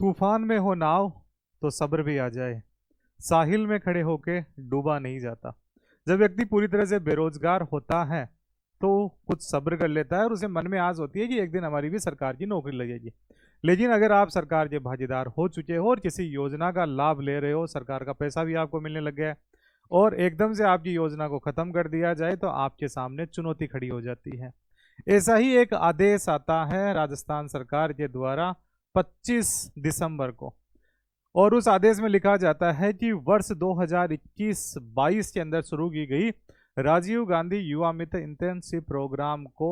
तूफान में हो नाव तो सब्र भी आ जाए, साहिल में खड़े होके डूबा नहीं जाता। जब व्यक्ति पूरी तरह से बेरोजगार होता है तो कुछ सब्र कर लेता है और उसे मन में आस होती है कि एक दिन हमारी भी सरकार की नौकरी लगेगी। लेकिन अगर आप सरकार के भागीदार हो चुके हो और किसी योजना का लाभ ले रहे हो, सरकार का पैसा भी आपको मिलने लग गया है और एकदम से आपकी योजना को खत्म कर दिया जाए तो आपके सामने चुनौती खड़ी हो जाती है। ऐसा ही एक आदेश आता है राजस्थान सरकार के द्वारा 25 दिसंबर को, और उस आदेश में लिखा जाता है कि वर्ष 2021-22 के अंदर शुरू की गई राजीव गांधी युवा मित्र इंटर्नशिप प्रोग्राम को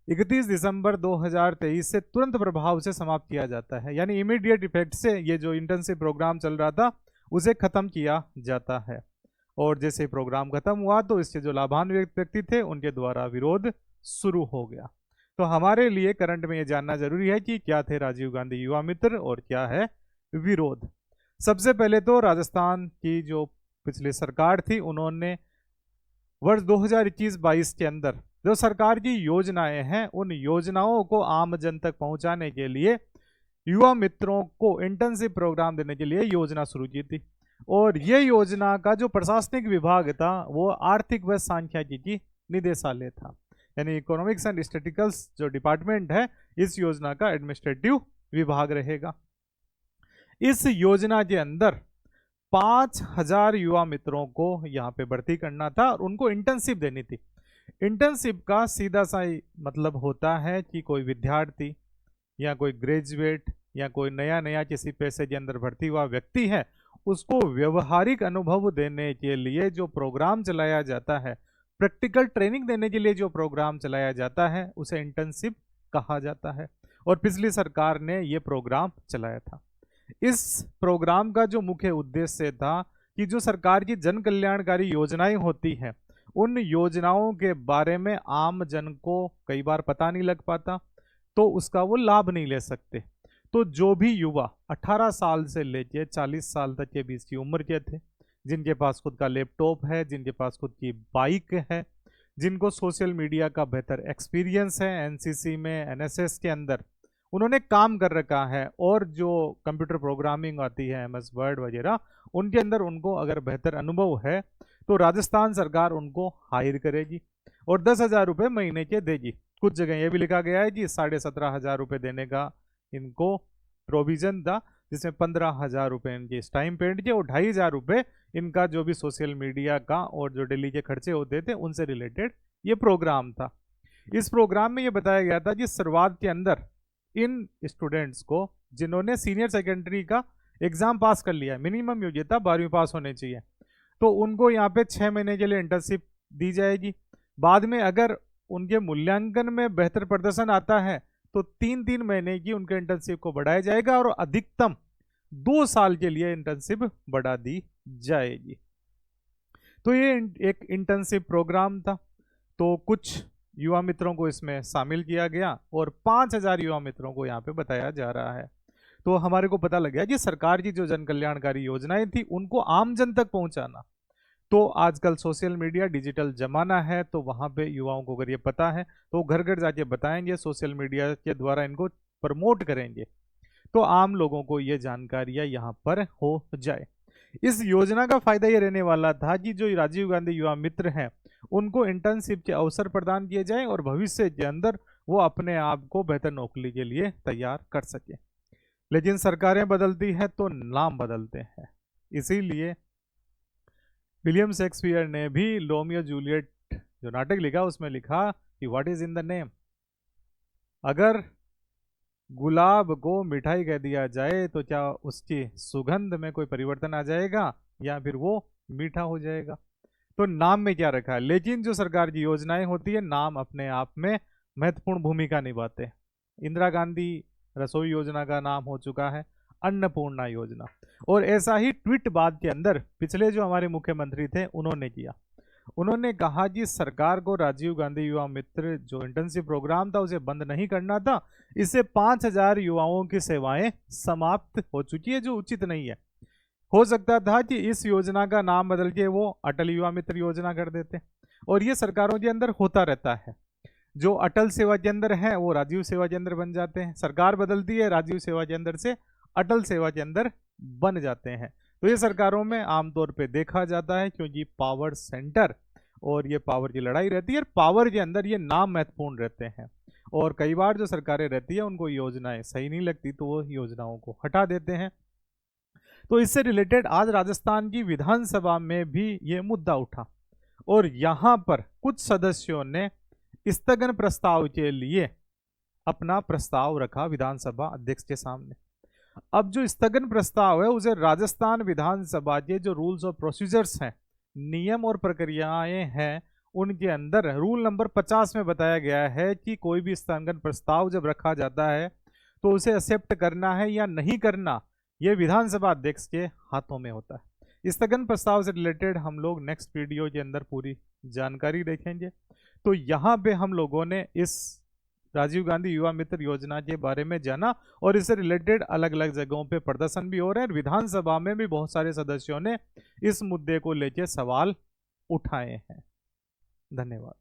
31 दिसंबर 2023 से तुरंत प्रभाव से समाप्त किया जाता है। यानी इमीडिएट इफेक्ट से ये जो इंटर्नशिप प्रोग्राम चल रहा था उसे खत्म किया जाता है। और जैसे प्रोग्राम खत्म हुआ तो इसके जो लाभान्वित व्यक्ति थे उनके द्वारा विरोध शुरू हो गया। तो हमारे लिए करंट में ये जानना जरूरी है कि क्या थे राजीव गांधी युवा मित्र और क्या है विरोध। सबसे पहले तो राजस्थान की जो पिछली सरकार थी उन्होंने वर्ष 2021-22 के अंदर जो सरकार की योजनाएं हैं उन योजनाओं को आम जन तक पहुंचाने के लिए युवा मित्रों को इंटर्नशिप प्रोग्राम देने के लिए योजना शुरू की थी। और ये योजना का जो प्रशासनिक विभाग था वो आर्थिक व सांख्यिकी निदेशालय था, यानी इकोनॉमिक्स एंड स्टैटिस्टिकल्स जो डिपार्टमेंट है इस योजना का एडमिनिस्ट्रेटिव विभाग रहेगा। इस योजना के अंदर 5000 युवा मित्रों को यहाँ पे भर्ती करना था और उनको इंटर्नशिप देनी थी। इंटर्नशिप का सीधा सा मतलब होता है कि कोई विद्यार्थी या कोई ग्रेजुएट या कोई नया किसी पैसे के अंदर भर्ती हुआ व्यक्ति है उसको व्यवहारिक अनुभव देने के लिए जो प्रोग्राम चलाया जाता है, प्रैक्टिकल ट्रेनिंग देने के लिए जो प्रोग्राम चलाया जाता है उसे इंटर्नशिप कहा जाता है। और पिछली सरकार ने ये प्रोग्राम चलाया था। इस प्रोग्राम का जो मुख्य उद्देश्य था कि जो सरकार की जन कल्याणकारी योजनाएं होती हैं उन योजनाओं के बारे में आम जन को कई बार पता नहीं लग पाता तो उसका वो लाभ नहीं ले सकते। तो जो भी युवा 18 साल से लेकर 40 साल तक के बीच की उम्र के थे, जिनके पास खुद का लैपटॉप है, जिनके पास खुद की बाइक है, जिनको सोशल मीडिया का बेहतर एक्सपीरियंस है, एनसीसी में एनएसएस के अंदर उन्होंने काम कर रखा है और जो कंप्यूटर प्रोग्रामिंग आती है एमएस वर्ड वगैरह उनके अंदर उनको अगर बेहतर अनुभव है तो राजस्थान सरकार उनको हायर करेगी और 10,000 रुपये महीने के देगी। कुछ जगह ये भी लिखा गया है कि 17,500 रुपये देने का इनको प्रोविजन था, जिसमें 15,000 रुपये इनके स्टाइपेंड के और 2,500 रुपये इनका जो भी सोशल मीडिया का और जो दिल्ली के खर्चे होते थे उनसे रिलेटेड ये प्रोग्राम था। इस प्रोग्राम में ये बताया गया था कि शुरुआत के अंदर इन स्टूडेंट्स को जिन्होंने सीनियर सेकेंडरी का एग्जाम पास कर लिया है, मिनिमम योग्यता 12वीं पास होनी चाहिए, तो उनको यहाँ पे 6 महीने के लिए इंटर्नशिप दी जाएगी। बाद में अगर उनके मूल्यांकन में बेहतर प्रदर्शन आता है तो 3-3 महीने की उनके इंटर्नशिप को बढ़ाया जाएगा और अधिकतम 2 साल के लिए इंटर्नशिप बढ़ा दी जाएगी। तो ये एक इंटर्नशिप प्रोग्राम था। तो कुछ युवा मित्रों को इसमें शामिल किया गया और 5,000 युवा मित्रों को यहाँ पे बताया जा रहा है। तो हमारे को पता लग गया कि सरकार की जो जन कल्याणकारी योजनाएं थी उनको आम जन तक पहुंचाना। तो आजकल सोशल मीडिया डिजिटल जमाना है तो वहाँ पे युवाओं को अगर ये पता है तो घर घर जाके बताएंगे, सोशल मीडिया के द्वारा इनको प्रमोट करेंगे तो आम लोगों को ये जानकारियाँ यहाँ पर हो जाए। इस योजना का फायदा ये रहने वाला था कि जो राजीव गांधी युवा मित्र हैं उनको इंटर्नशिप के अवसर प्रदान किए जाए और भविष्य के अंदर वो अपने आप को बेहतर नौकरी के लिए तैयार कर सके। लेकिन सरकारें बदलती है तो नाम बदलते हैं, इसीलिए विलियम शेक्सपियर ने भी रोमियो जूलियट जो नाटक लिखा उसमें लिखा कि what is in the name. अगर गुलाब को मिठाई कह दिया जाए तो क्या उसकी सुगंध में कोई परिवर्तन आ जाएगा या फिर वो मीठा हो जाएगा। तो नाम में क्या रखा है, लेकिन जो सरकार की योजनाएं होती है नाम अपने आप में महत्वपूर्ण भूमिका निभाते हैं। इंदिरा गांधी रसोई योजना का नाम हो चुका है अन्नपूर्णा योजना, और ऐसा ही ट्वीट बाद के अंदर पिछले जो हमारे मुख्यमंत्री थे उन्होंने किया। उन्होंने कहा कि सरकार को राजीव गांधी युवा मित्र जो इंटर्नशिप प्रोग्राम था उसे बंद नहीं करना था, इससे 5,000 युवाओं की सेवाएं समाप्त हो चुकी है जो उचित नहीं है। हो सकता था कि इस योजना का नाम बदल के वो अटल युवा मित्र योजना कर देते, और ये सरकारों के अंदर होता रहता है। जो अटल सेवा केंद्र है वो राजीव सेवा केंद्र बन जाते हैं, सरकार बदलती है, राजीव सेवा केंद्र से अटल सेवा के अंदर बन जाते हैं। तो ये सरकारों में आमतौर पे देखा जाता है, क्योंकि पावर सेंटर और ये पावर की लड़ाई रहती है, और पावर के अंदर ये नाम महत्वपूर्ण रहते हैं। और कई बार जो सरकारें रहती है उनको योजनाएं सही नहीं लगती तो वो योजनाओं को हटा देते हैं। तो इससे रिलेटेड आज राजस्थान की विधानसभा में भी ये मुद्दा उठा और यहां पर कुछ सदस्यों ने स्थगन प्रस्ताव के लिए अपना प्रस्ताव रखा विधानसभा अध्यक्ष के सामने। अब जो स्थगन प्रस्ताव है उसे राजस्थान विधानसभा के जो रूल्स और प्रोसीजर्स हैं, नियम और प्रक्रियाएं हैं, उनके अंदर रूल नंबर 50 में बताया गया है कि कोई भी स्थगन प्रस्ताव जब रखा जाता है तो उसे एक्सेप्ट करना है या नहीं करना, यह विधानसभा अध्यक्ष के हाथों में होता है। स्थगन प्रस्ताव से रिलेटेड हम लोग नेक्स्ट वीडियो के अंदर पूरी जानकारी देखेंगे। तो यहाँ पे हम लोगों ने इस राजीव गांधी युवा मित्र योजना के बारे में जाना और इससे रिलेटेड अलग अलग जगहों पे प्रदर्शन भी हो रहे हैं। विधानसभा में भी बहुत सारे सदस्यों ने इस मुद्दे को लेकर सवाल उठाए हैं। धन्यवाद।